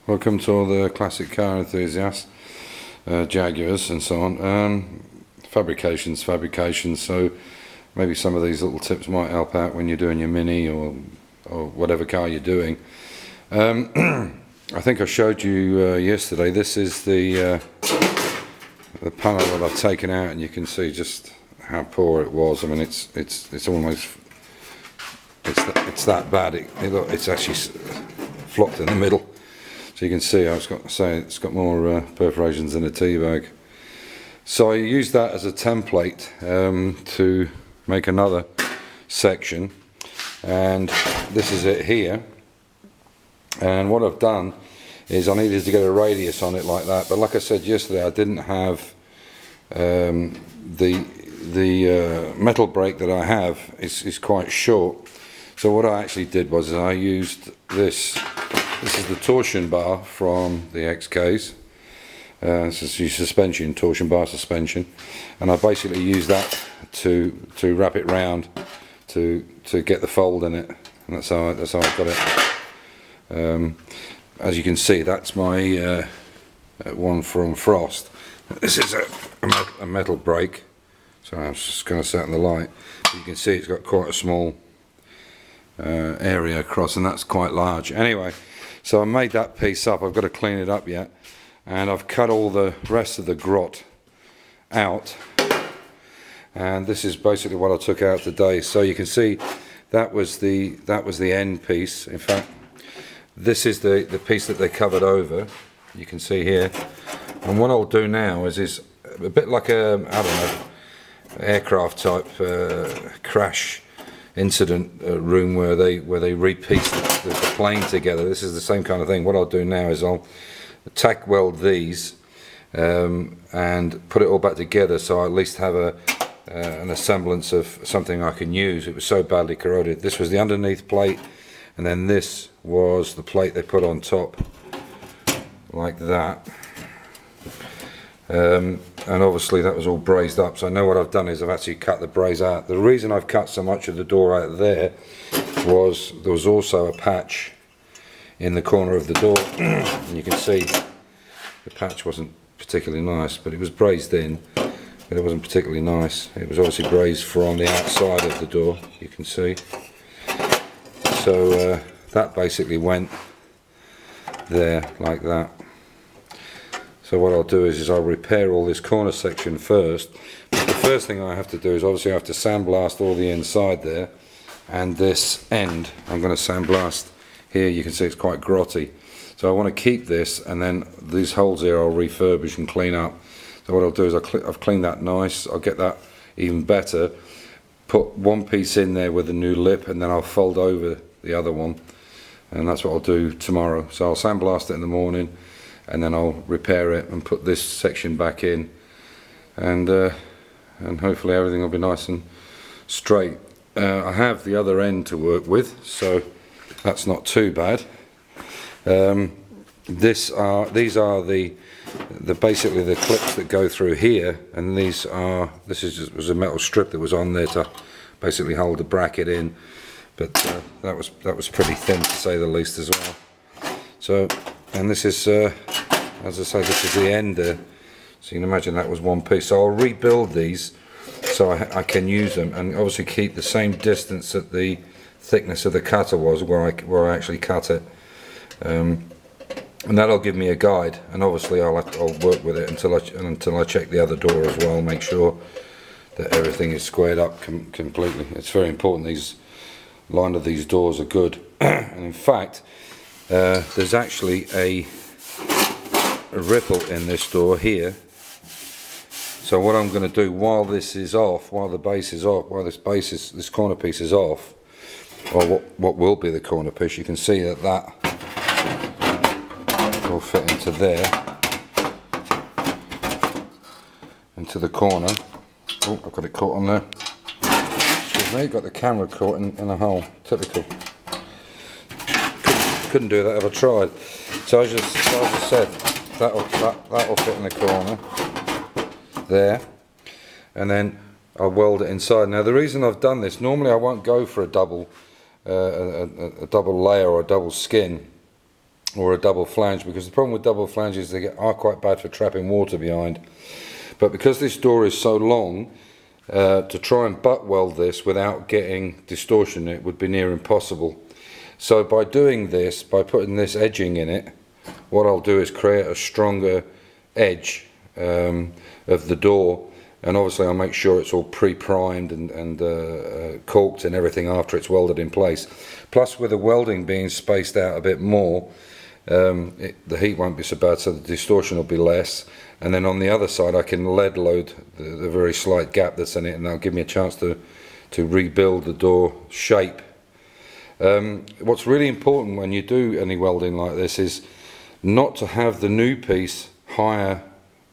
Welcome to all the classic car enthusiasts, Jaguars and so on. Fabrication's fabrication, so maybe some of these little tips might help out when you're doing your Mini or whatever car you're doing. I think I showed you yesterday. This is the panel that I've taken out, and you can see just how poor it was. I mean, it's almost it's that bad. It's actually flopped in the middle. So you can see it's got more perforations than a tea bag. So I used that as a template to make another section, and this is it here. And what I've done is I needed to get a radius on it like that, but like I said yesterday, I didn't have the metal brake that I have is quite short. So what I actually did was I used this. This is the torsion bar from the XKs. This is the suspension, torsion bar suspension, and I basically used that to wrap it round to get the fold in it, and that's how I got it. As you can see, that's my one from Frost. This is a metal brake, so I'm just going to set in the light. But you can see it's got quite a small area across, and that's quite large. Anyway, so I made that piece up. I've got to clean it up yet, and I've cut all the rest of the grot out, and this is basically what I took out today. So you can see that was the end piece. In fact, this is the piece that they covered over. You can see here, and what I'll do now is a bit like I don't know, aircraft type crash incident room where they repiece the plane together. This is the same kind of thing. What I'll do now is I'll tack weld these and put it all back together, so I at least have an semblance of something I can use. It was so badly corroded. This was the underneath plate, and then this was the plate they put on top, like that. And obviously that was all brazed up, so I know what I've done is I've actually cut the braze out. The reason I've cut so much of the door out there was there was also a patch in the corner of the door, and you can see the patch wasn't particularly nice, but it was brazed in, but it wasn't particularly nice. It was obviously brazed from the outside of the door, you can see. So that basically went there like that. So what I'll do is I'll repair all this corner section first. But the first thing I have to do is obviously I have to sandblast all the inside there, and this end I'm going to sandblast here. You can see it's quite grotty, so I want to keep this, and then these holes here I'll refurbish and clean up. So what I'll do is I've cleaned that nice. I'll get that even better, put one piece in there with a new lip, and then I'll fold over the other one, and that's what I'll do tomorrow. So I'll sandblast it in the morning, and then I'll repair it and put this section back in, and hopefully everything will be nice and straight. I have the other end to work with, so that's not too bad. These are the basically the clips that go through here, and this was a metal strip that was on there to basically hold the bracket in, but that was pretty thin, to say the least, as well. So, and this is as I say, this is the end there, so you can imagine that was one piece. So I'll rebuild these so I can use them, and obviously keep the same distance that the thickness of the cutter was where I actually cut it, and that'll give me a guide. And obviously I'll work with it until I check the other door as well, make sure that everything is squared up completely. It's very important these line of these doors are good. And in fact, there's actually a ripple in this door here. So what I'm going to do while this is off, while the base is off, while this corner piece is off, or what will be the corner piece, you can see that will fit into there, into the corner. Oh, I've got it caught on there. Excuse me, got the camera caught in a hole. Typical. Couldn't do that if I tried. So as I said, that'll fit in the corner there, and then I'll weld it inside. Now the reason I've done this, normally I won't go for a double layer or a double skin. or a double flange, because the problem with double flanges, are quite bad for trapping water behind. But because this door is so long, to try and butt weld this without getting distortion, it would be near impossible. So by doing this, by putting this edging in it, what I'll do is create a stronger edge of the door, and obviously I'll make sure it's all pre-primed and caulked and everything after it's welded in place. Plus, with the welding being spaced out a bit more, the heat won't be so bad, so the distortion will be less. And then on the other side I can lead load the very slight gap that's in it, and that'll give me a chance to rebuild the door shape. What's really important when you do any welding like this is not to have the new piece higher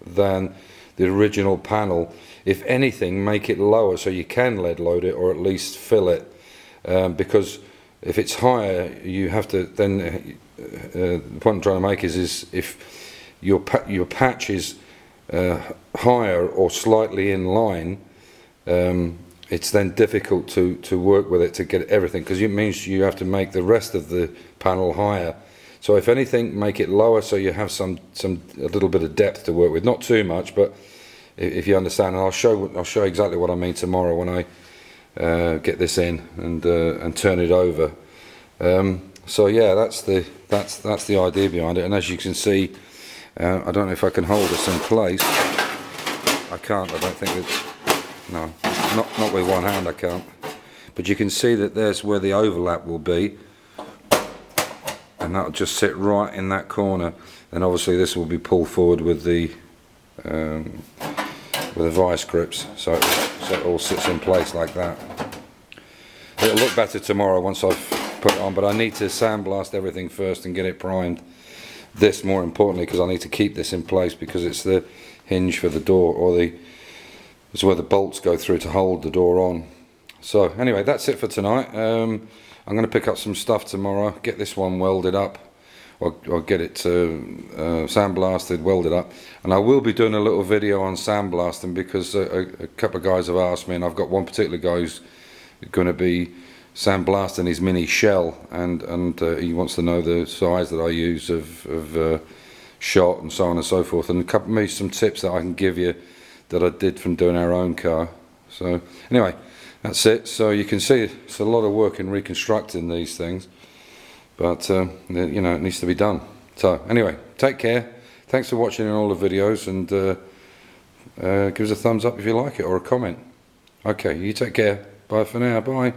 than the original panel. If anything, make it lower so you can lead load it, or at least fill it, because if it's higher, you have to then the point I'm trying to make is if your patch is higher or slightly in line, it's then difficult to work with it to get everything, because it means you have to make the rest of the panel higher. So if anything, make it lower so you have a little bit of depth to work with, not too much, but if you understand. And I'll show exactly what I mean tomorrow when I get this in and turn it over. So yeah, that's the idea behind it. And as you can see, I don't know if I can hold this in place. I can't. I don't think it's, no, not with one hand I can't. But you can see that there's where the overlap will be, and that'll just sit right in that corner. And obviously this will be pulled forward with the vice grips, so it all sits in place like that. It'll look better tomorrow once I've put it on, but I need to sandblast everything first and get it primed. This more importantly, because I need to keep this in place, because it's the hinge for the door, or it's where the bolts go through to hold the door on. So anyway, that's it for tonight. I'm going to pick up some stuff tomorrow, get this one welded up, or get it sandblasted, welded up. And I will be doing a little video on sandblasting, because a couple of guys have asked me, and I've got one particular guy who's going to be sandblasting his mini shell, and he wants to know the size that I use of shot and so on and so forth, and maybe some tips that I can give you that I did from doing our own car. So anyway, that's it. So you can see it's a lot of work in reconstructing these things, but you know, it needs to be done. So anyway, take care, thanks for watching all the videos, and give us a thumbs up if you like it, or a comment. Okay, you take care, bye for now, bye.